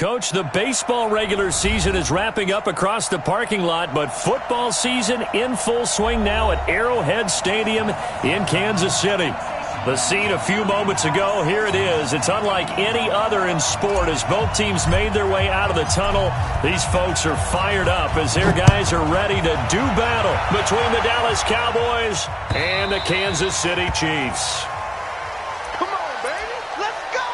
Coach, the baseball regular season is wrapping up across the parking lot, but football season in full swing now at Arrowhead Stadium in Kansas City. The scene a few moments ago, here it is. It's unlike any other in sport as both teams made their way out of the tunnel. These folks are fired up as their guys are ready to do battle between the Dallas Cowboys and the Kansas City Chiefs. Come on, baby. Let's go.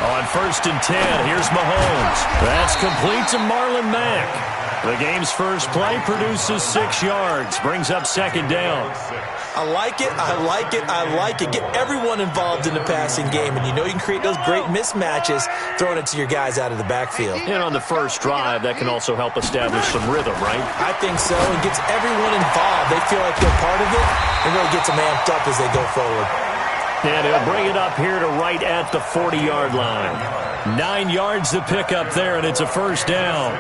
On 1st and 10, here's Mahomes. That's complete to Marlon Mack. The game's first play produces 6 yards, brings up 2nd down. I like it, I like it, I like it. Get everyone involved in the passing game, and you know you can create those great mismatches throwing it to your guys out of the backfield. And on the first drive, that can also help establish some rhythm, right? I think so. It gets everyone involved. They feel like they're part of it, and really gets them amped up as they go forward. And he'll bring it up here to right at the 40-yard line. 9 yards to pick up there, and it's a first down.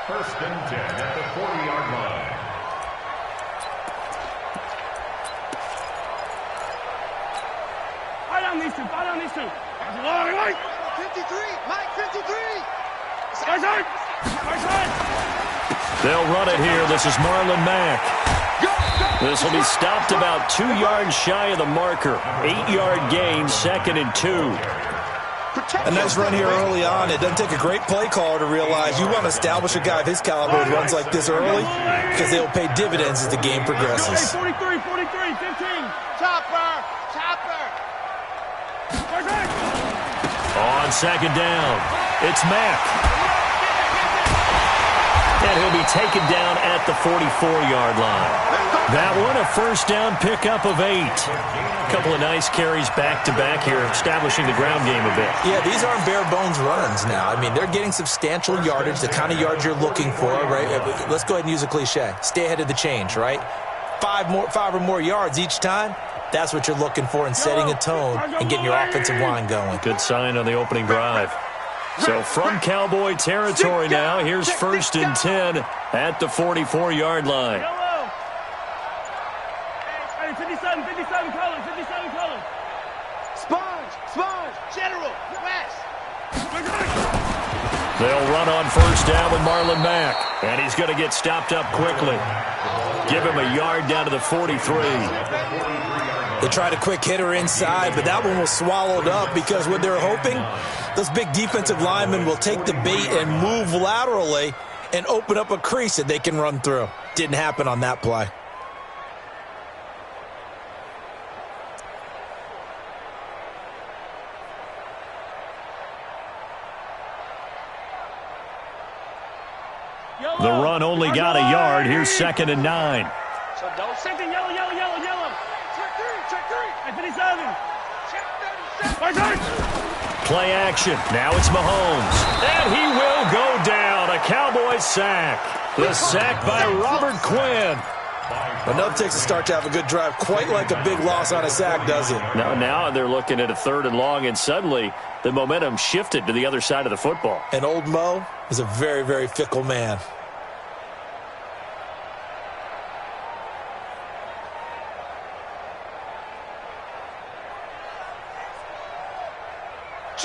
First and 10 at the 40-yard line. Fight on these two. Fight on these two. 53. Mike, 53. They'll run it here. This is Marlon Mack. This will be stopped about 2 yards shy of the marker. 8-yard gain, 2nd and 2. A nice run here early on. It doesn't take a great play caller to realize you want to establish a guy of his caliber who runs like this early because they will pay dividends as the game progresses. 43, 15. Chopper. On 2nd down, it's Mack. And he'll be taken down at the 44-yard line. That one, a first down pickup of 8. A couple of nice carries back-to-back here, establishing the ground game a bit. Yeah, these aren't bare-bones runs now. I mean, they're getting substantial yardage, the kind of yards you're looking for, right? Let's go ahead and use a cliche. Stay ahead of the change, right? 5 or more yards each time. That's what you're looking for in setting a tone and getting your offensive line going. Good sign on the opening drive. So from Cowboy territory now, here's 1st and 10 at the 44-yard line. 57 colors. Sponge. General. West. They'll run on 1st down with Marlon Mack. And he's going to get stopped up quickly. Give him a yard down to the 43. They tried a quick hitter inside, but that one was swallowed up because what they're hoping, those big defensive linemen will take the bait and move laterally and open up a crease that they can run through. Didn't happen on that play. The run only got a yard. Here's 2nd and 9. So don't send it. Yellow. Check 3. At 57. Check 37. Play action. Now it's Mahomes. And he will go down. A Cowboys sack. The sack by Robert Quinn. Enough takes a start to have a good drive. Quite like a big loss on a sack, does it? Now they're looking at a 3rd and long, and suddenly the momentum shifted to the other side of the football. And old Mo is a very, very fickle man.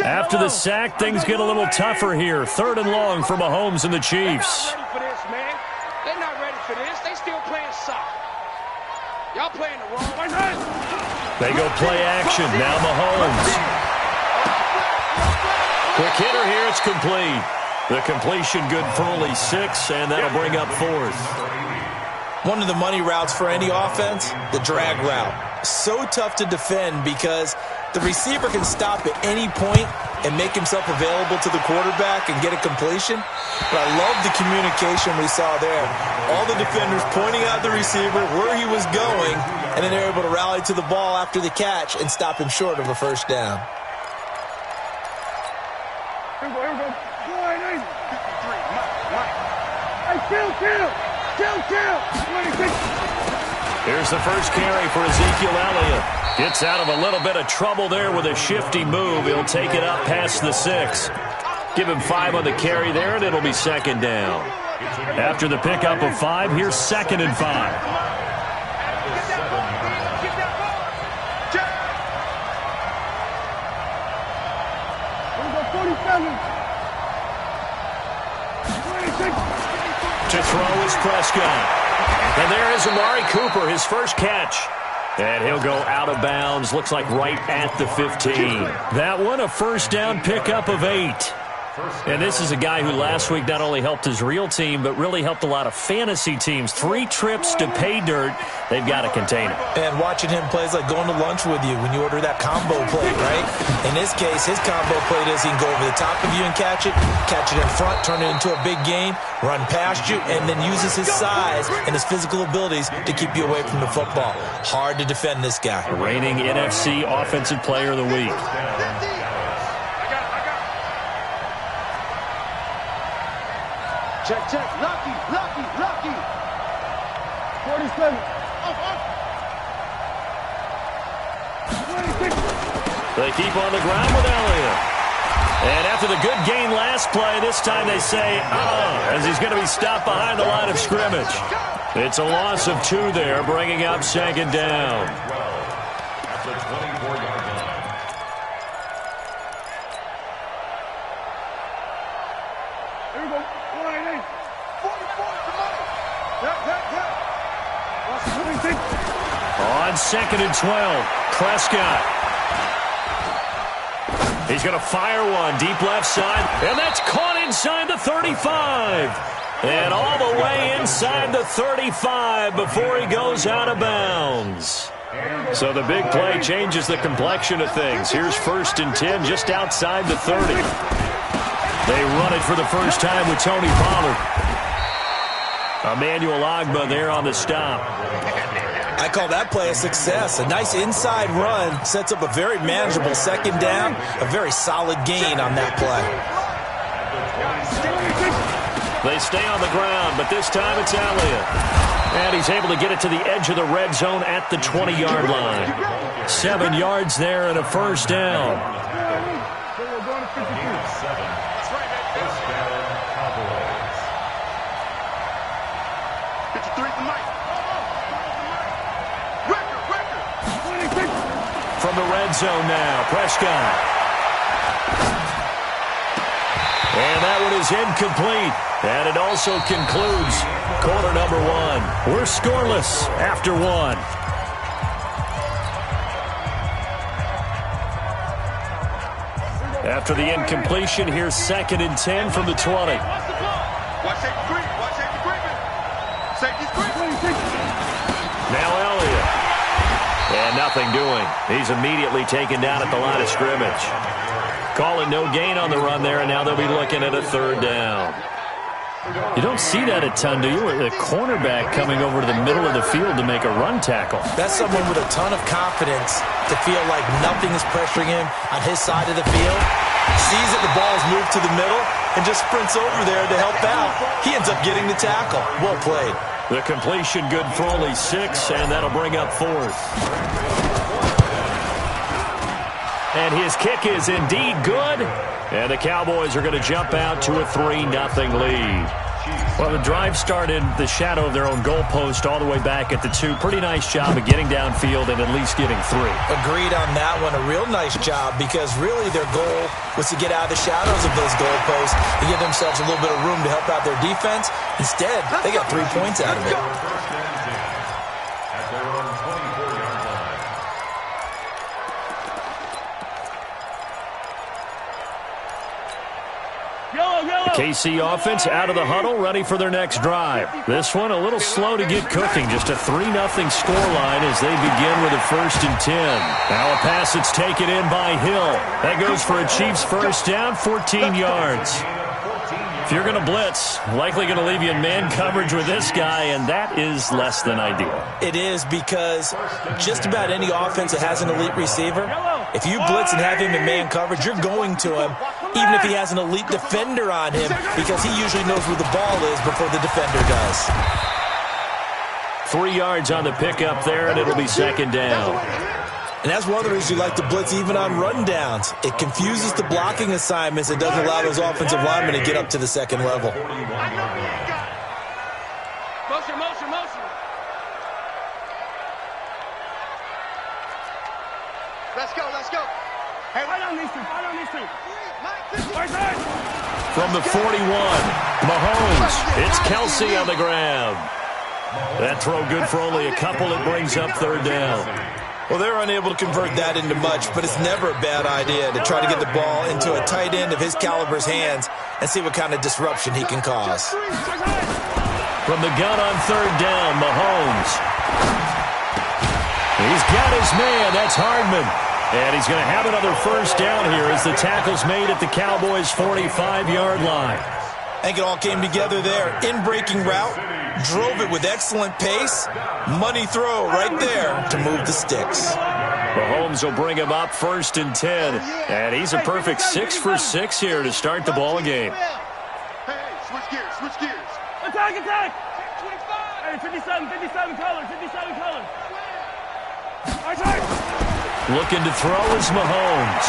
After the sack, things get a little tougher here. 3rd and long for Mahomes and the Chiefs. They're not ready for this, man. They're not ready for this. They still playing soft. Y'all playing the wrong way. They go play action. Now Mahomes. Quick hitter here. It's complete. The completion good for only 6, and that'll bring up 4th. One of the money routes for any offense, the drag route. So tough to defend because the receiver can stop at any point and make himself available to the quarterback and get a completion. But I love the communication we saw there. All the defenders pointing out the receiver, where he was going, and then they're able to rally to the ball after the catch and stop him short of a first down. Here we go. Boy, nice. Hey, kill. Here's the first carry for Ezekiel Elliott. Gets out of a little bit of trouble there with a shifty move. He'll take it up past the 6. Give him 5 on the carry there, and it'll be second down. After the pickup of 5, here's 2nd and 5. To throw is Prescott. And there is Amari Cooper, his first catch. And he'll go out of bounds, looks like right at the 15. That one, a first down pickup of 8. And this is a guy who last week not only helped his real team, but really helped a lot of fantasy teams. 3 trips to pay dirt. They've got to contain him. And watching him play is like going to lunch with you when you order that combo plate, right? In this case, his combo plate is he can go over the top of you and catch it in front, turn it into a big gain, run past you, and then uses his size and his physical abilities to keep you away from the football. Hard to defend this guy. Reigning NFC Offensive Player of the Week. Check, check. Lucky. 47. 26. They keep on the ground with Elliott. And after the good gain last play, this time they say, as he's going to be stopped behind the line of scrimmage. It's a loss of 2 there, bringing up second down. At the 24-yard line. Here we go. 188. 26. On 2nd and 12, Prescott. He's going to fire one deep left side, and that's caught inside the 35. And all the way inside the 35 before he goes out of bounds. So the big play changes the complexion of things. Here's 1st and 10 just outside the 30. They run it for the first time with Tony Pollard. Emmanuel Ogbah there on the stop. I call that play a success. A nice inside run sets up a very manageable second down, a very solid gain on that play. They stay on the ground, but this time it's Elliott. And he's able to get it to the edge of the red zone at the 20-yard line. 7 yards there and a first down. From the red zone now, Prescott. And that one is incomplete. And it also concludes quarter number 1. We're scoreless after 1. After the incompletion, here's 2nd and 10 from the 20. Watch safety creep. Watch safety creeping. Safety's creeping. Now Elliott. And nothing doing. He's immediately taken down at the line of scrimmage. Calling no gain on the run there, and now they'll be looking at a 3rd down. You don't see that a ton, do you? A cornerback coming over to the middle of the field to make a run tackle. That's someone with a ton of confidence to feel like nothing is pressuring him on his side of the field. Sees that the ball is moved to the middle and just sprints over there to help out. He ends up getting the tackle. Well played. The completion good for only 6, and that'll bring up 4th. And his kick is indeed good. And the Cowboys are going to jump out to a 3-0 lead. Well, the drive started the shadow of their own goalpost all the way back at the 2. Pretty nice job of getting downfield and at least getting 3. Agreed on that one. A real nice job because really their goal was to get out of the shadows of those goalposts and give themselves a little bit of room to help out their defense. Instead, they got 3 points out of it. At their own 24-yard line. The KC offense out of the huddle, ready for their next drive. This one a little slow to get cooking. Just a 3-0 scoreline as they begin with a 1st and 10. Now a pass that's taken in by Hill. That goes for a Chiefs first down, 14 yards. If you're going to blitz, likely going to leave you in man coverage with this guy, and that is less than ideal. It is because just about any offense that has an elite receiver, if you blitz and have him in man coverage, you're going to him, even if he has an elite defender on him, because he usually knows where the ball is before the defender does. 3 yards on the pickup there, and it'll be second down. And that's one of the reasons you like to blitz even on rundowns. It confuses the blocking assignments. It doesn't allow those offensive linemen to get up to the second level. Motion, motion, motion. Let's go, let's go. Hey, fight on these two, fight on these two. From the 41, Mahomes. It's Kelsey on the grab. That throw good for only a couple. It brings up third down. Well, they're unable to convert that into much, but it's never a bad idea to try to get the ball into a tight end of his caliber's hands and see what kind of disruption he can cause. From the gun on third down, Mahomes. He's got his man. That's Hardman. And he's going to have another first down here as the tackle's made at the Cowboys' 45-yard line. I think it all came together there. In-breaking route, drove it with excellent pace. Money throw right there to move the sticks. Mahomes will bring him up first and 10. And he's a perfect 6 for 6 here to start the ball game. Hey, switch gears, switch gears. Attack, attack. 25. Hey, 57 colors, 57 colors. Attack. Looking to throw is Mahomes.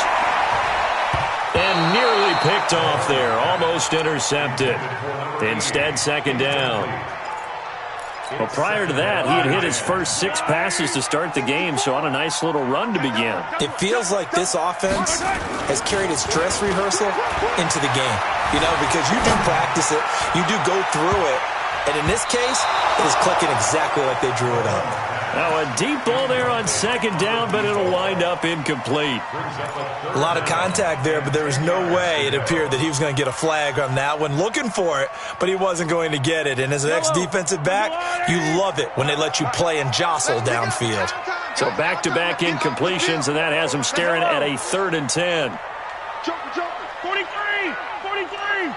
And nearly picked off there. Almost intercepted. Instead, second down. Well, prior to that, he had hit his first 6 passes to start the game, so on a nice little run to begin. It feels like this offense has carried its dress rehearsal into the game. You know, because you do practice it, you do go through it, and in this case, it is clicking exactly like they drew it up. Now, a deep ball there on second down, but it'll wind up incomplete. A lot of contact there, but there was no way it appeared that he was going to get a flag on that one. Looking for it, but he wasn't going to get it. And as an ex-defensive back, you love it when they let you play and jostle downfield. So back-to-back incompletions, and that has him staring at a 3rd and 10. Joker, joker. 43, 43.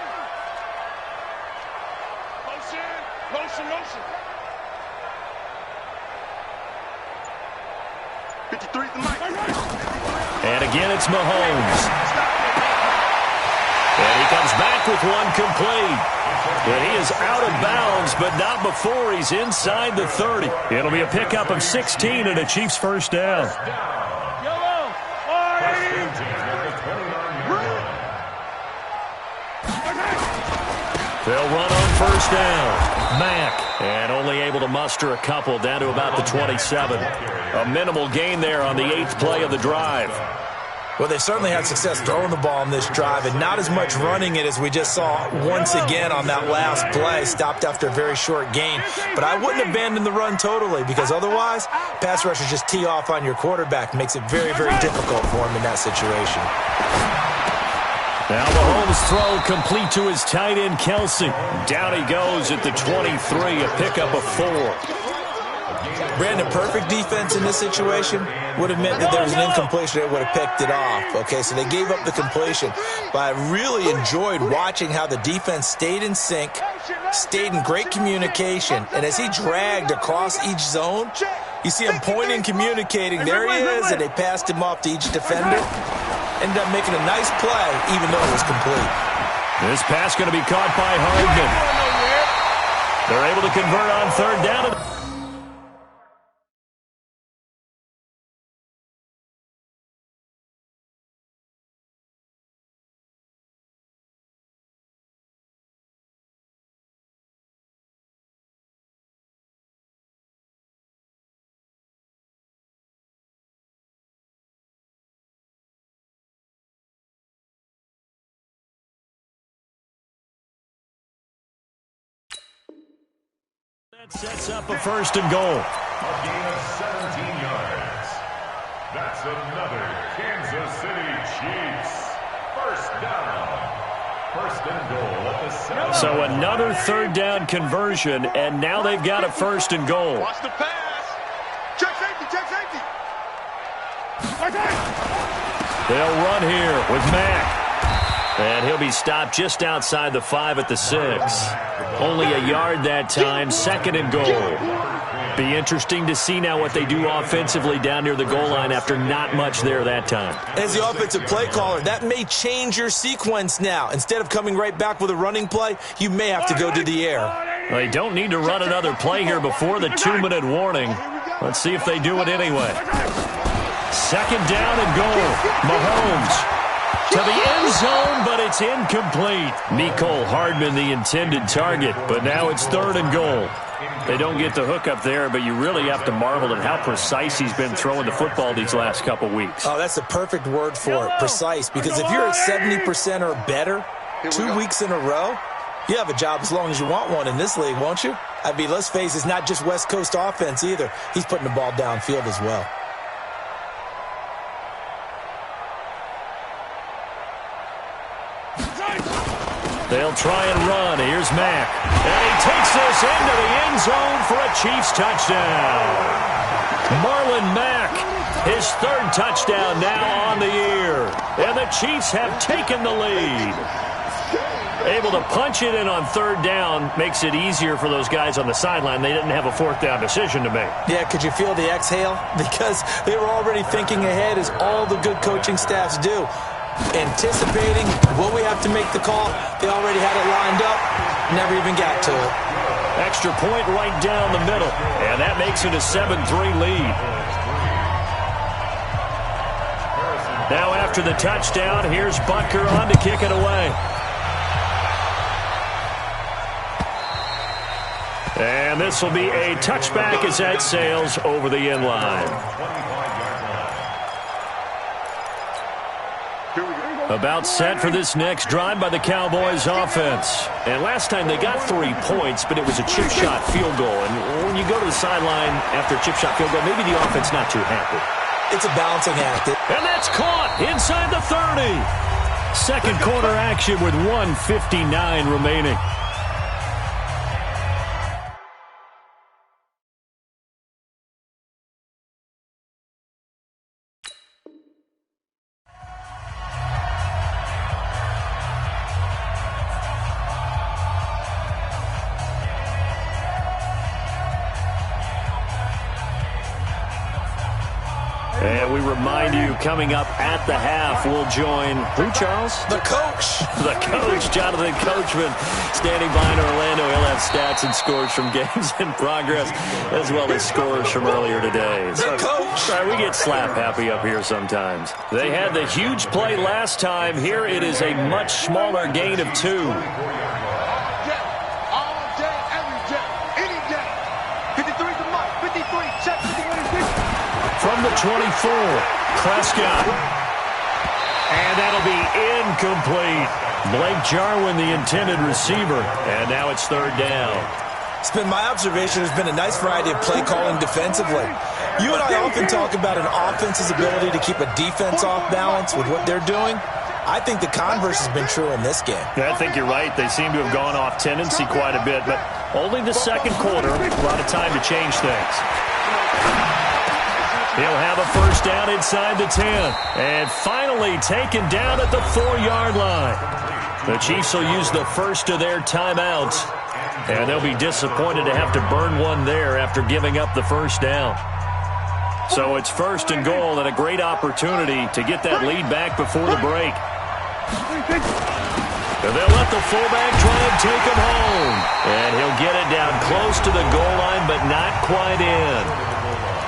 Motion, motion. 53's the mic. And again, it's Mahomes. And he comes back with one complete. And he is out of bounds, but not before he's inside the 30. It'll be a pickup of 16 and a Chiefs first down. Yellow. They'll run on first down. Mack, and only able to muster a couple down to about the 27. A minimal gain there on the 8th play of the drive. Well, they certainly had success throwing the ball on this drive, and not as much running it as we just saw once again on that last play. Stopped after a very short gain. But I wouldn't abandon the run totally, because otherwise, pass rushers just tee off on your quarterback. Makes it very, very difficult for him in that situation. Now Mahomes' throw complete to his tight end, Kelsey. Down he goes at the 23, a pickup of 4. Brandon, perfect defense in this situation would have meant that there was an incompletion that would have picked it off. Okay, so they gave up the completion. But I really enjoyed watching how the defense stayed in sync, stayed in great communication. And as he dragged across each zone, you see him pointing, communicating. There he is, and they passed him off to each defender. Ended up making a nice play, even though it was complete. This pass going to be caught by Hardman. They're able to convert on third down. That sets up a first and goal. A gain of 17 yards. That's another Kansas City Chiefs. First down. First and goal at the 7. So another third down conversion, and now they've got a first and goal. Watch the pass. Check safety, check safety. They'll run here with Mack. And he'll be stopped just outside the 5 at the 6. Only a yard that time, second and goal. Be interesting to see now what they do offensively down near the goal line after not much there that time. As the offensive play caller, that may change your sequence now. Instead of coming right back with a running play, you may have to go to the air. They don't need to run another play here before the 2-minute warning. Let's see if they do it anyway. Second down and goal. Mahomes to the end zone, but it's incomplete. Mecole Hardman, the intended target, but now it's 3rd and goal. They don't get the hook up there, but you really have to marvel at how precise he's been throwing the football these last couple weeks. Oh, that's the perfect word for it, precise, because if you're at 70% or better 2 weeks in a row, you have a job as long as you want one in this league, won't you? I mean, let's face it, it's not just West Coast offense either. He's putting the ball downfield as well. They'll try and run. Here's Mack. And he takes this into the end zone for a Chiefs touchdown. Marlon Mack, his 3rd touchdown now on the year. And the Chiefs have taken the lead. Able to punch it in on 3rd down makes it easier for those guys on the sideline. They didn't have a 4th down decision to make. Yeah, could you feel the exhale? Because they were already thinking ahead, as all the good coaching staffs do. Anticipating what we have to make the call. They already had it lined up. Never even got to it. Extra point right down the middle. And that makes it a 7-3 lead. Now after the touchdown, here's Butker on to kick it away. And this will be a touchback as that sails over the end line. About set for this next drive by the Cowboys offense. And last time they got 3 points, but it was a chip shot field goal. And when you go to the sideline after a chip shot field goal, maybe the offense not too happy. It's a balancing act. And that's caught inside the 30. Second quarter action with 1:59 remaining. And we remind you, coming up at the half, we'll join who, Charles? The coach. The coach, Jonathan Coachman, standing by in Orlando. He'll have stats and scores from games in progress, as well as scores from earlier today. The coach. All right, we get slap happy up here sometimes. They had the huge play last time. Here it is a much smaller gain of 2. From the 24, Prescott. And that'll be incomplete. Blake Jarwin, the intended receiver. And now it's 3rd down. It's been my observation there's been a nice variety of play calling defensively. You and I often talk about an offense's ability to keep a defense off balance with what they're doing. I think the converse has been true in this game. Yeah, I think you're right. They seem to have gone off tendency quite a bit, but only the second quarter. A lot of time to change things. He'll have a first down inside the 10. And finally taken down at the 4-yard line. The Chiefs will use the first of their timeouts. And they'll be disappointed to have to burn one there after giving up the first down. So it's 1st and goal and a great opportunity to get that lead back before the break. And they'll let the fullback try and take him home. And he'll get it down close to the goal line, but not quite in.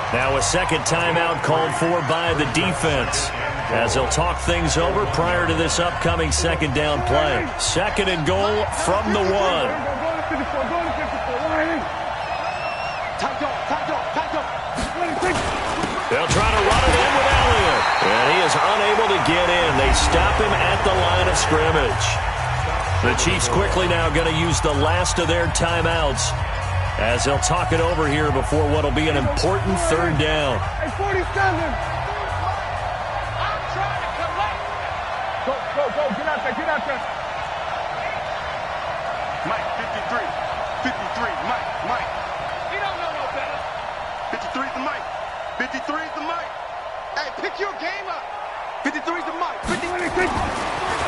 Now a second timeout called for by the defense, as they'll talk things over prior to this upcoming second down play. 2nd and goal from the 1. They'll try to run it in with Elliott, and he is unable to get in. They stop him at the line of scrimmage. The Chiefs quickly now going to use the last of their timeouts, as they'll talk it over here before what will be an important 3rd down. Hey, 47. I'm trying to collect. Go. Get out there. Mike, 53. Mike. He don't know no better. 53 is the Mike. 53 is the Mike. Hey, pick your game up. 53 is the Mike. 53.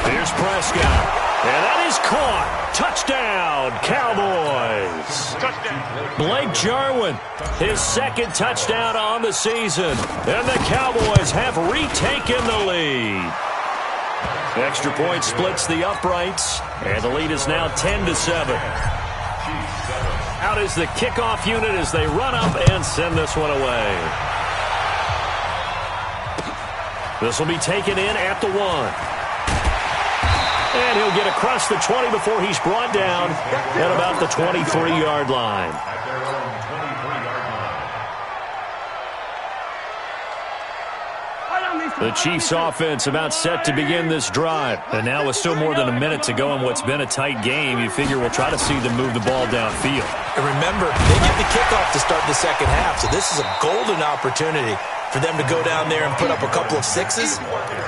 Here's Prescott. And that is caught. Touchdown, Cowboys. Touchdown. Blake Jarwin, his 2nd touchdown on the season. And the Cowboys have retaken the lead. Extra point splits the uprights. And the lead is now 10-7. Out is the kickoff unit as they run up and send this one away. This will be taken in at the 1. And he'll get across the 20 before he's brought down at about the 23-yard line. The Chiefs offense about set to begin this drive. And now with still more than a minute to go in what's been a tight game, you figure we'll try to see them move the ball downfield. And remember, they get the kickoff to start the second half, so this is a golden opportunity for them to go down there and put up a couple of sixes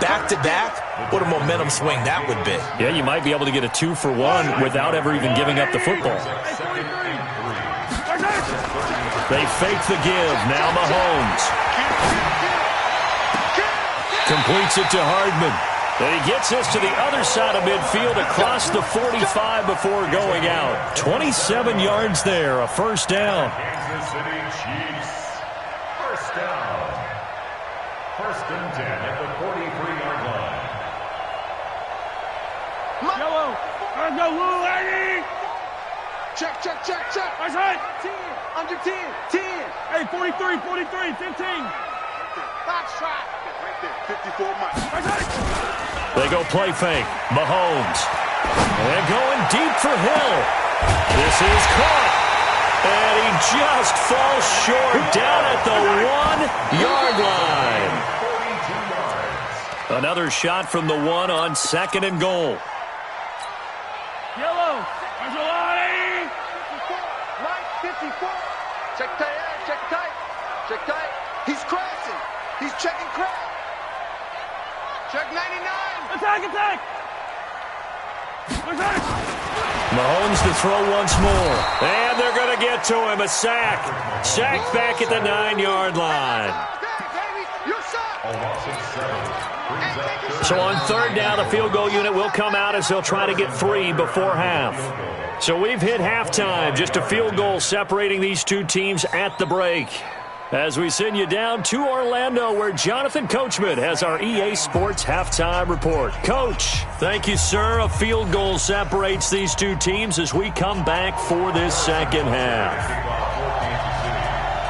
back-to-back. What a momentum swing that would be. Yeah, you might be able to get a 2-for-1 without ever even giving up the football. They fake the give. Now Mahomes completes it to Hardman. And he gets this to the other side of midfield across the 45 before going out. 27 yards there, a first down. Kansas City Chiefs. First down. First and 10 at the 43-yard line. Yellow. Let's go, Lou, Eddie. Check, check, check, check. That's right. 10. Under 10. 10. Hey, 43, 43, 15. Box shot. Right there. 54 Mike. That's right. They go play fake. Mahomes. And going deep for Hill. This is caught. And he just falls short down at the 1-yard line. 42 yards. Another shot from the 1 on 2nd and goal. Yellow. That's a lot, Eddie. 54. Right. 54. Check tight. Check tight. Check tight. He's crashing. He's checking crash. Check 99. Attack, attack. Attack. Mahomes to throw once more. And they're going to get to him. A sack. Sacked back at the 9-yard line. Baby, you're shot. A loss of 7. Brings up third. So on third down, the field goal unit will come out as they'll try to get 3 before half. So we've hit halftime. Just a field goal separating these two teams at the break. As we send you down to Orlando, where Jonathan Coachman has our EA Sports halftime report. Coach, thank you, sir. A field goal separates these two teams as we come back for this second half.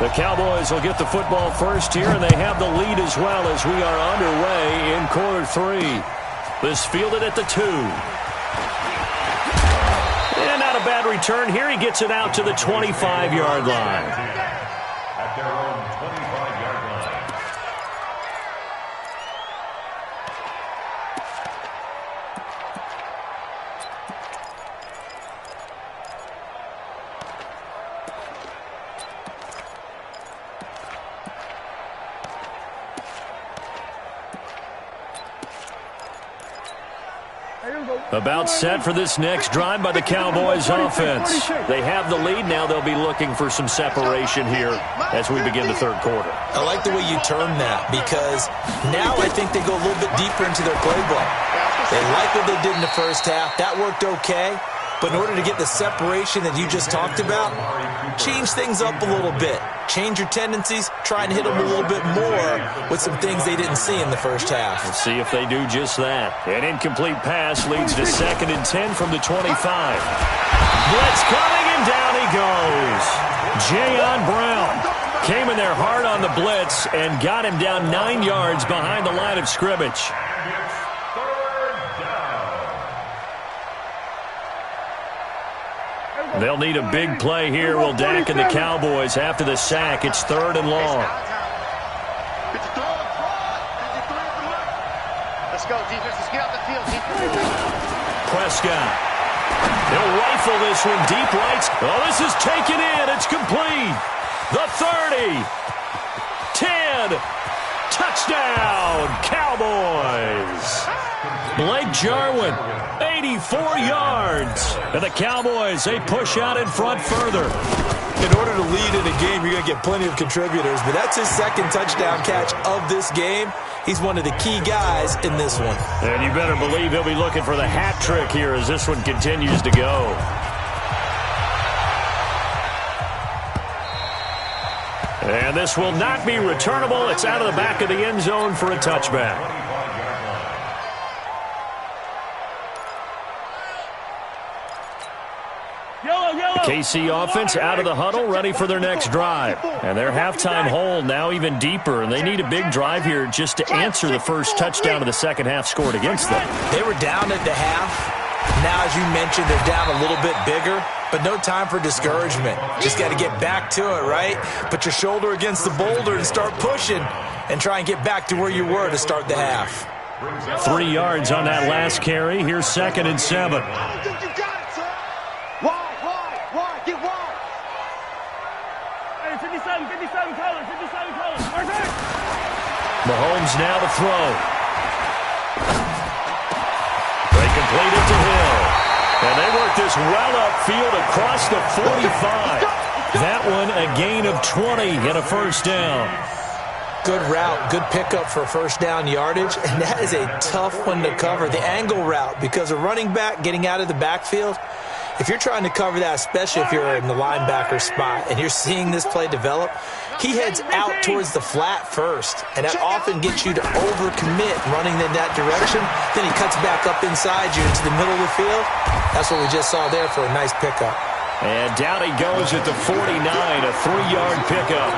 The Cowboys will get the football first here, and they have the lead as well as we are underway in quarter 3. This fielded at the 2. And not a bad return here. He gets it out to the 25-yard line. At their own 25-yard line. About set for this next drive by the Cowboys offense. They have the lead. Now they'll be looking for some separation here as we begin the third quarter. I like the way you term that, because now I think they go a little bit deeper into their playbook. They like what they did in the first half. That worked okay. But in order to get the separation that you just talked about, change things up a little bit. Change your tendencies. Try and hit them a little bit more with some things they didn't see in the first half. Let's see if they do just that. An incomplete pass leads to 2nd and 10 from the 25. Blitz coming, and down he goes. Jayon Brown came in there hard on the blitz and got him down 9 yards behind the line of scrimmage. They'll need a big play here. Will Dak and the Cowboys after the sack. It's 3rd and long. 53. Let's go, defense. Let's get out the field. Prescott. He'll rifle this one deep right. Oh, this is taken in. It's complete. The 30. 10. Touchdown, Cowboys. Blake Jarwin, 84 yards. And the Cowboys, they push out in front further. In order to lead in a game, you're going to get plenty of contributors, but that's his 2nd touchdown catch of this game. He's one of the key guys in this one. And you better believe he'll be looking for the hat trick here as this one continues to go. And this will not be returnable. It's out of the back of the end zone for a touchback. Yellow, yellow. KC offense out of the huddle, ready for their next drive. And their halftime hole now even deeper, and they need a big drive here just to answer the first touchdown of the second half scored against them. They were down at the half. Now, as you mentioned, they're down a little bit bigger, but no time for discouragement. Just got to get back to it, right? Put your shoulder against the boulder and start pushing and try and get back to where you were to start the half. 3 yards on that last carry. Here's 2nd and 7. Get wide. Hey, 57 color. Mahomes now to throw. They complete it to Hill. And they work this well upfield across the 45. That one a gain of 20 and a first down. Good route, good pickup for first down yardage, and that is a tough one to cover. The angle route, because a running back getting out of the backfield, if you're trying to cover that, especially if you're in the linebacker spot and you're seeing this play develop, he heads out towards the flat first, and that often gets you to overcommit running in that direction. Then he cuts back up inside you into the middle of the field. That's what we just saw there for a nice pickup. And down he goes at the 49, a 3-yard pickup.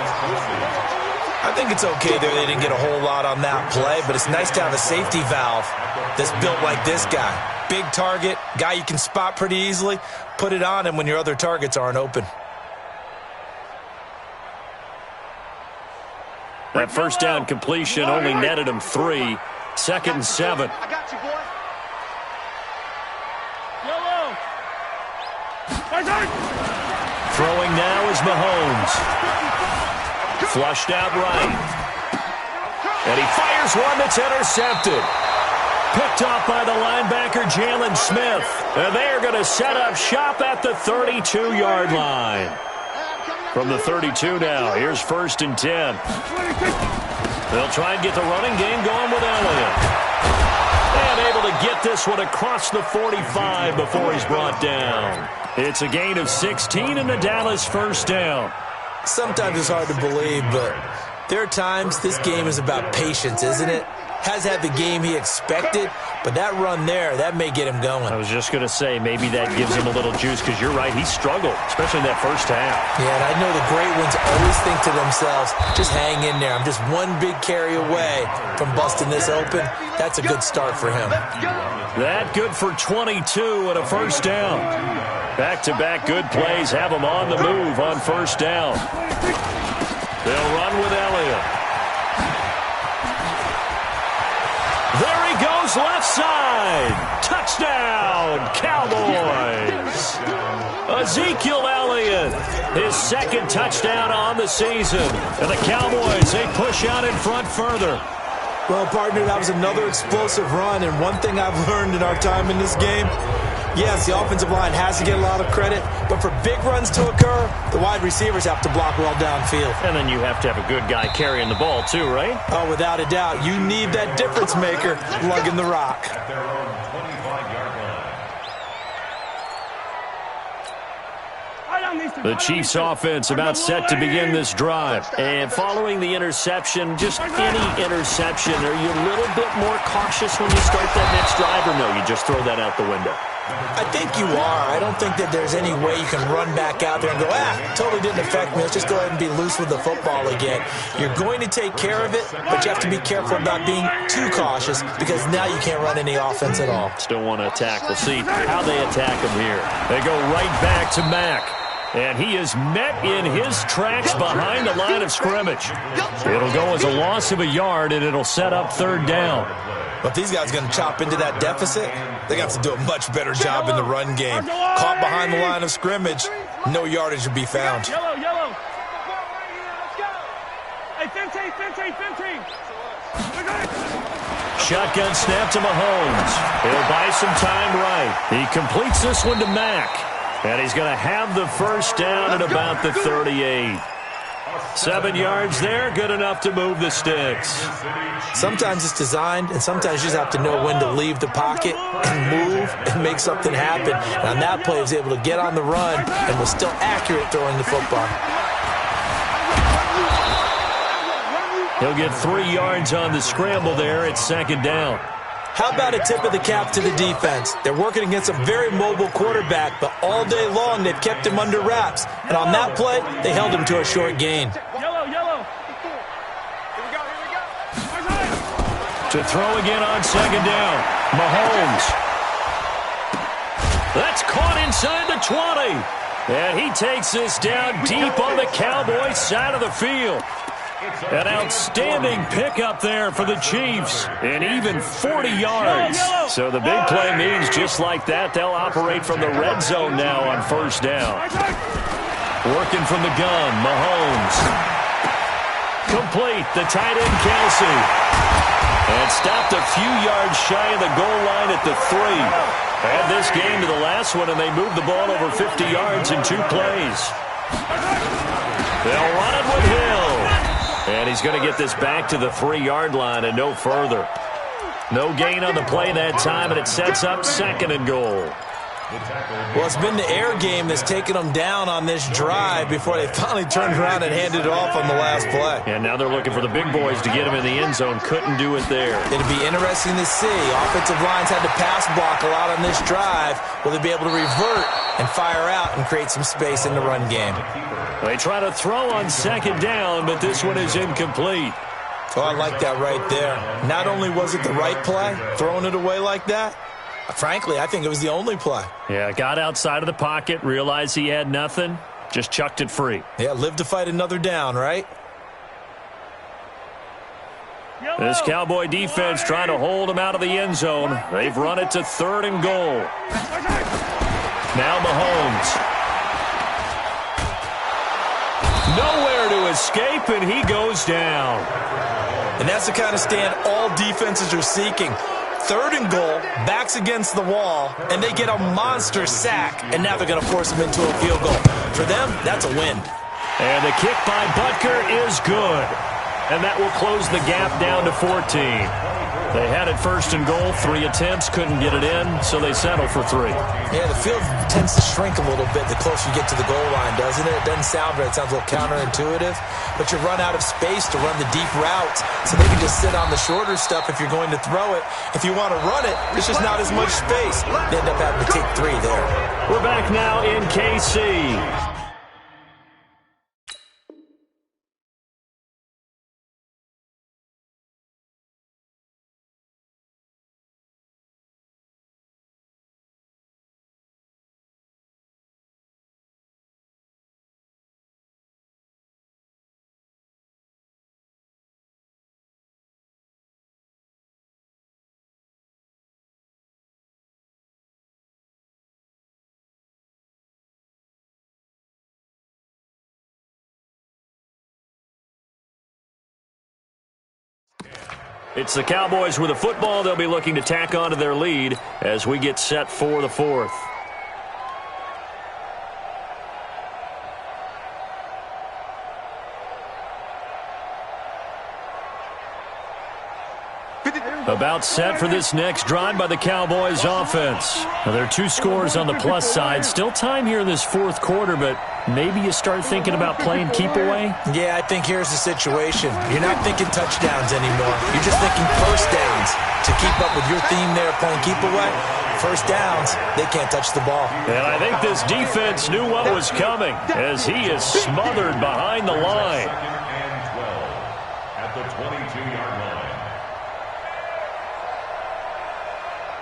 I think it's okay there. They didn't get a whole lot on that play, but it's nice to have a safety valve that's built like this guy. Big target, guy you can spot pretty easily. Put it on him when your other targets aren't open. That first down completion only netted him 3. 2nd and 7. I got you, boy. Yellow. Throwing now is Mahomes. Flushed out right. And he fires one that's intercepted. Picked off by the linebacker, Jalen Smith. And they are going to set up shop at the 32-yard line. From the 32 now, here's 1st and 10. They'll try and get the running game going with Elliott. And able to get this one across the 45 before he's brought down. It's a gain of 16 and the Dallas first down. Sometimes it's hard to believe, but there are times this game is about patience, isn't it? Has had the game he expected, but that run there, that may get him going. I was just going to say, maybe that gives him a little juice, because you're right, he struggled, especially in that first half. Yeah, and I know the great ones always think to themselves, just hang in there. I'm just one big carry away from busting this open. That's a good start for him. That good for 22 and a first down. Back-to-back good plays have him on the move on first down. They'll run with Elliott. There he goes, left side. Touchdown, Cowboys. Ezekiel Elliott, his 2nd touchdown on the season. And the Cowboys, they push out in front further. Well, partner, that was another explosive run. And one thing I've learned in our time in this game, yes, the offensive line has to get a lot of credit, but for big runs to occur, the wide receivers have to block well downfield. And then you have to have a good guy carrying the ball too, right? Oh, without a doubt. You need that difference maker lugging the rock. At their own 25-yard line. The Chiefs offense about set to begin this drive. And following the interception, just any interception, are you a little bit more cautious when you start that next drive, or no, you just throw that out the window? I think you are. I don't think that there's any way you can run back out there and go, totally didn't affect me. Let's just go ahead and be loose with the football again. You're going to take care of it, but you have to be careful about being too cautious, because now you can't run any offense at all. Still want to attack. We'll see how they attack him here. They go right back to Mack. And he is met in his tracks behind the line of scrimmage. It'll go as a loss of a yard, and it'll set up 3rd down. But if these guys are going to chop into that deficit, they got to do a much better job in the run game. Caught behind the line of scrimmage, no yardage would be found. Yellow. Hey, 15. Shotgun snap to Mahomes. He'll buy some time right. He completes this one to Mack. And he's going to have the first down at about the 38. 7 yards there, good enough to move the sticks. Sometimes it's designed, and sometimes you just have to know when to leave the pocket and move and make something happen. And on that play, he was able to get on the run and was still accurate throwing the football. He'll get 3 yards on the scramble there at 2nd down. How about a tip of the cap to the defense? They're working against a very mobile quarterback, but all day long they've kept him under wraps. And on that play, they held him to a short gain. Yellow, yellow. Here we go. To throw again on second down. Mahomes. That's caught inside the 20. And he takes this down deep on the Cowboys side of the field. An outstanding pickup there for the Chiefs. And even 40 yards. So the big play means just like that, they'll operate from the red zone now on first down. Working from the gun, Mahomes. Complete, the tight end Kelsey. And stopped a few yards shy of the goal line at the 3. Add this game to the last one, and they moved the ball over 50 yards in 2 plays. They'll run it with Hill. And he's going to get this back to the 3-yard line and no further. No gain on the play that time, and it sets up second and goal. Well, it's been the air game that's taken them down on this drive before they finally turned around and handed it off on the last play. And now they're looking for the big boys to get him in the end zone. Couldn't do it there. It'll be interesting to see. Offensive lines had to pass block a lot on this drive. Will they be able to revert and fire out and create some space in the run game? They try to throw on second down, but this one is incomplete. Oh, I like that right there. Not only was it the right play, throwing it away like that, frankly, I think it was the only play. Yeah, got outside of the pocket, realized he had nothing, just chucked it free. Yeah, live to fight another down, right? This Cowboy defense trying to hold him out of the end zone. They've run it to 3rd and goal. Now Mahomes. Nowhere to escape, and he goes down. And that's the kind of stand all defenses are seeking. 3rd and goal, backs against the wall, and they get a monster sack, and now they're going to force him into a field goal. For them, that's a win. And the kick by Butker is good. And that will close the gap down to 14. They had it 1st and goal, 3 attempts, couldn't get it in, so they settle for 3. Yeah, the field tends to shrink a little bit the closer you get to the goal line, doesn't it? It doesn't sound right. It sounds a little counterintuitive. But you run out of space to run the deep routes, so they can just sit on the shorter stuff if you're going to throw it. If you want to run it, there's just not as much space. They end up having to take 3 there. We're back now in KC. It's the Cowboys with the football. They'll be looking to tack on to their lead as we get set for the 4th. About set for this next drive by the Cowboys offense. Now, there are 2 scores on the plus side. Still time here in this 4th quarter, but maybe you start thinking about playing keep away? Yeah, I think here's the situation. You're not thinking touchdowns anymore. You're just thinking first downs. To keep up with your theme there, playing keep away, first downs, they can't touch the ball. And I think this defense knew what was coming as he is smothered behind the line. And 12 at the 22-yard line.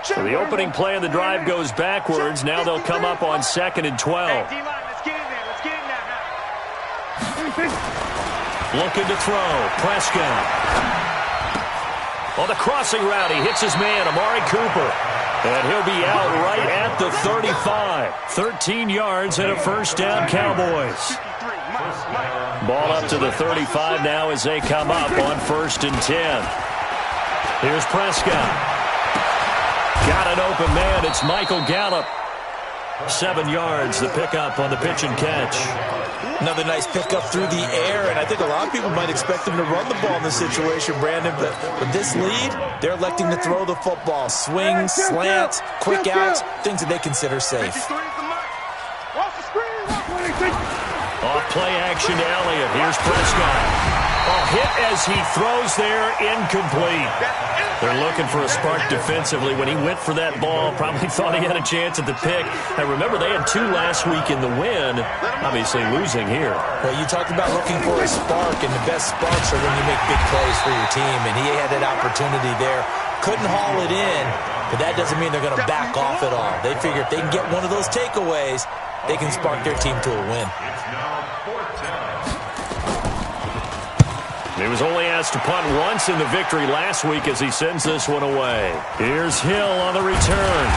So the opening play of the drive goes backwards. Now they'll come up on 2nd and 12. Hey, D-line, let's get in there. Let's get in there now. Looking to throw. Prescott. On the crossing route, he hits his man, Amari Cooper. And he'll be out right at the 35. 13 yards and a first down, Cowboys. Ball up to the 35 now as they come up on 1st and 10. Here's Prescott. Got an open man. It's Michael Gallup. 7 yards, the pickup on the pitch and catch. Another nice pickup through the air, and I think a lot of people might expect them to run the ball in this situation, Brandon, but with this lead, they're electing to throw the football. Swings, slants, quick outs, things that they consider safe. Off play action to Elliott. Here's Prescott. Oh, hit as he throws there, incomplete. They're looking for a spark defensively. When he went for that ball, probably thought he had a chance at the pick. And remember, they had 2 last week in the win, obviously losing here. Well, you talked about looking for a spark, and the best sparks are when you make big plays for your team, and he had that opportunity there. Couldn't haul it in, but that doesn't mean they're going to back off at all. They figure if they can get one of those takeaways, they can spark their team to a win. He was only asked to punt once in the victory last week as he sends this one away. Here's Hill on the return.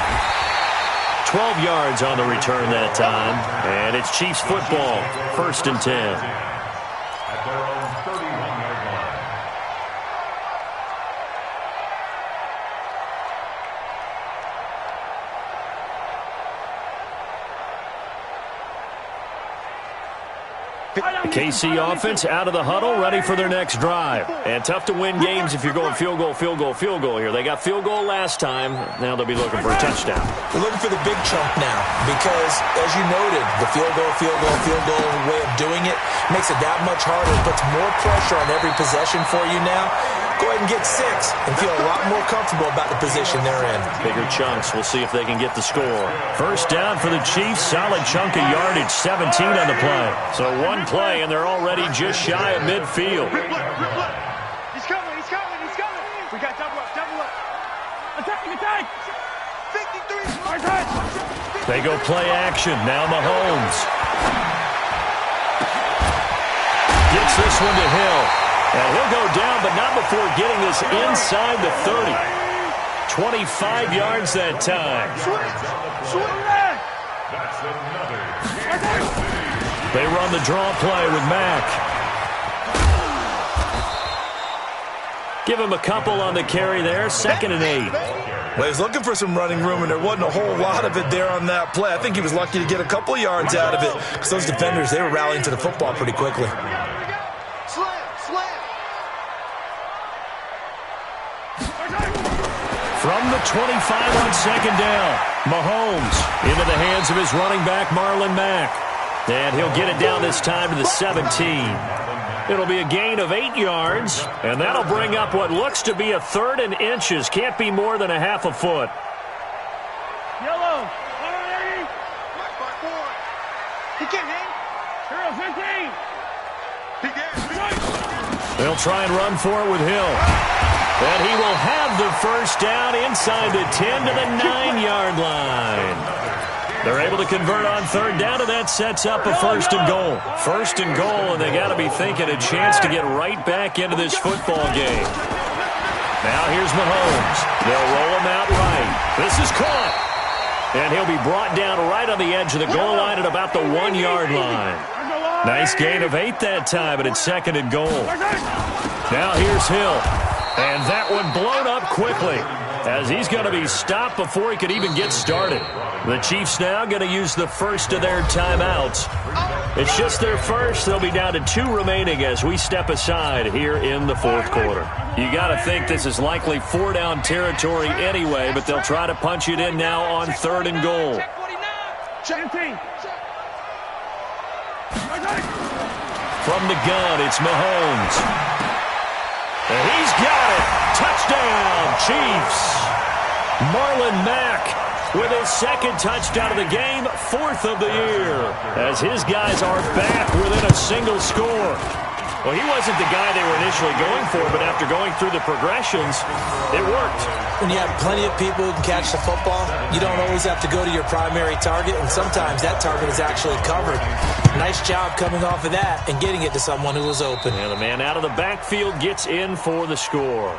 12 yards on the return that time. And it's Chiefs football. 1st and 10. At their own 31-yard line. KC offense out of the huddle, ready for their next drive. And tough to win games if you're going field goal, field goal, field goal here. They got field goal last time. Now they'll be looking for a touchdown. They're looking for the big chunk now because, as you noted, the field goal way of doing it makes it that much harder. It puts more pressure on every possession for you now. Go ahead and get 6 and feel a lot more comfortable about the position they're in. Bigger chunks. We'll see if they can get the score. First down for the Chiefs. Solid chunk of yardage. 17 on the play. So one play, and they're already just shy of midfield. He's coming. We got double up. Attack. 53. They go play action. Now Mahomes. Gets this one to Hill. And he'll go down, but not before getting this inside the 30. 25 yards that time. That's another. They run the draw play with Mack. Give him a couple on the carry there. 2nd and 8. Well, he was looking for some running room, and there wasn't a whole lot of it there on that play. I think he was lucky to get a couple yards out of it because those defenders, they were rallying to the football pretty quickly. From the 25 on 2nd down, Mahomes into the hands of his running back, Marlon Mack. And he'll get it down this time to the 17. It'll be a gain of 8 yards, and that'll bring up what looks to be a 3rd and inches. Can't be more than a half a foot. Yellow. He can't hang. Hero 15. They'll try and run for it with Hill. And he will have the first down inside the 10 to the 9-yard line. They're able to convert on 3rd down, and that sets up a 1st and goal. 1st and goal, and they got to be thinking a chance to get right back into this football game. Now here's Mahomes. They'll roll him out right. This is caught. And he'll be brought down right on the edge of the goal line at about the 1-yard line. Nice gain of 8 that time, and it's 2nd and goal. Now here's Hill. And that one blown up quickly as he's going to be stopped before he could even get started. The Chiefs now going to use the first of their timeouts. It's just their first. They'll be down to 2 remaining as we step aside here in the 4th quarter. You got to think this is likely 4-down territory anyway, but they'll try to punch it in now on 3rd and goal. From the gun, it's Mahomes. And he's got it. Touchdown, Chiefs. Marlon Mack with his 2nd touchdown of the game, 4th of the year, as his guys are back within a single score. Well, he wasn't the guy they were initially going for, but after going through the progressions, it worked. When you have plenty of people who can catch the football, you don't always have to go to your primary target, and sometimes that target is actually covered. Nice job coming off of that and getting it to someone who was open. And the man out of the backfield gets in for the score.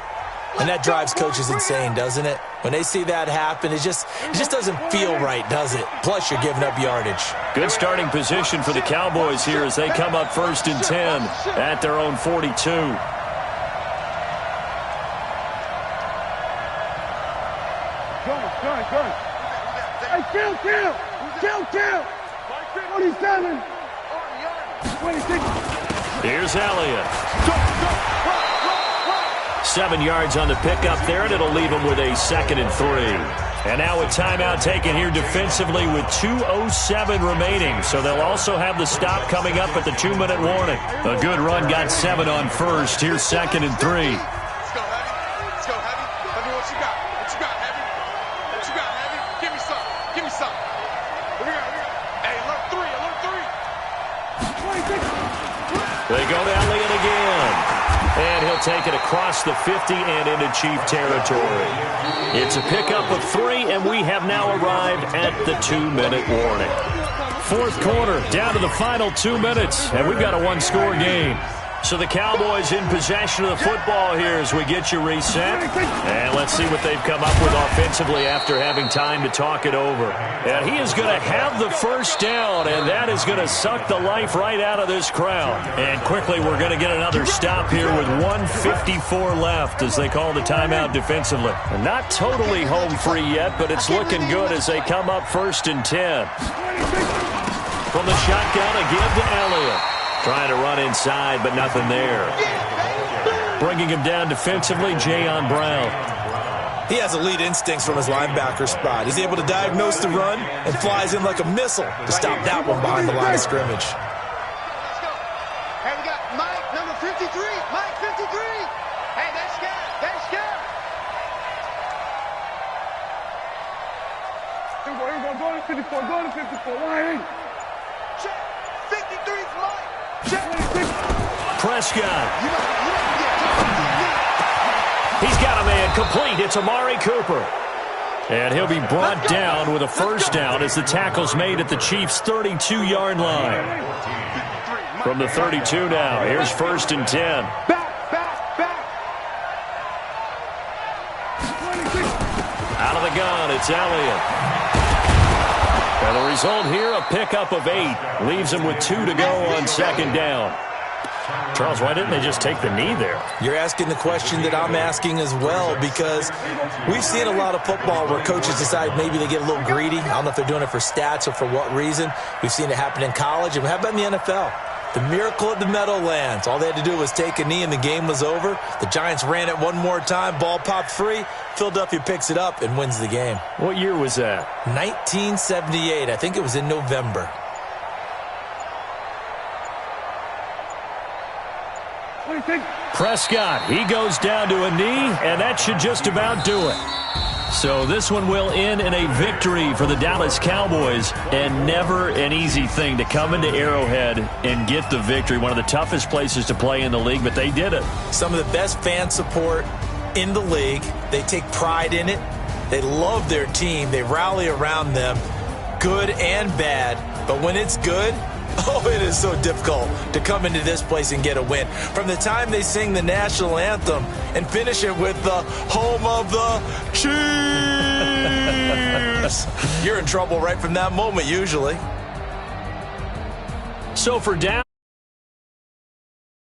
And that drives coaches insane, doesn't it? When they see that happen, it just doesn't feel right, does it? Plus, you're giving up yardage. Good starting position for the Cowboys here as they come up 1st and 10 at their own 42. Good. Hey, kill. 27. 26. Here's Elliott. 7 yards on the pickup there, and it'll leave him with a 2nd and 3. And now a timeout taken here defensively with 2:07 remaining. So they'll also have the stop coming up at the 2-minute warning. A good run got 7 on first. Here's 2nd and 3. Let's go, Heavy. Let's go, Heavy. Let me know what you got. What you got, Heavy? What you got, Heavy? Give me some. Give me some. What we got? Hey, alert 3. Alert 3. They go to Elliott again. And he'll take it across the 50 and into Chief territory. It's a pickup of 3, and we have now arrived at the 2-minute warning. Fourth quarter, down to the final 2 minutes, and we've got a 1-score game. So the Cowboys in possession of the football here as we get you reset. And let's see what they've come up with offensively after having time to talk it over. And he is going to have the first down, and that is going to suck the life right out of this crowd. And quickly we're going to get another stop here with 1:54 left as they call the timeout defensively. And not totally home free yet, but it's looking good as they come up 1st and 10. From the shotgun, a give to Elliott. Trying to run inside, but nothing there. Bringing him down defensively, Jayon Brown. He has elite instincts from his linebacker spot. He's able to diagnose the run and flies in like a missile to stop that one behind the line of scrimmage. Let's go. Hey, we got Mike, number 53. Mike, 53. Hey, that's scared. That's scared. Here we go. Go to 54. Go to 54. Why? Check. 53's Mike. Prescott. He's got a man complete. It's Amari Cooper. And he'll be brought down with a first down as the tackle's made at the Chiefs' 32-yard line. From the 32 now, here's 1st and 10. Back. Out of the gun, it's Elliott. And the result here, a pickup of 8. Leaves him with 2 to go on 2nd down. Charles, why didn't they just take the knee there? You're asking the question that I'm asking as well, because we've seen a lot of football where coaches decide maybe they get a little greedy. I don't know if they're doing it for stats or for what reason. We've seen it happen in college, and how about in the NFL? The miracle at the Meadowlands. All they had to do was take a knee, and the game was over. The Giants ran it one more time. Ball popped free. Philadelphia picks it up and wins the game. What year was that? 1978. I think it was in November. Prescott, he goes down to a knee, and that should just about do it. So this one will end in a victory for the Dallas Cowboys, and never an easy thing to come into Arrowhead and get the victory. One of the toughest places to play in the league, but they did it. Some of the best fan support in the league. They take pride in it. They love their team. They rally around them, good and bad. But when it's good, oh, it is so difficult to come into this place and get a win. From the time they sing the national anthem and finish it with the home of the Chiefs, you're in trouble right from that moment usually. So for Dallas.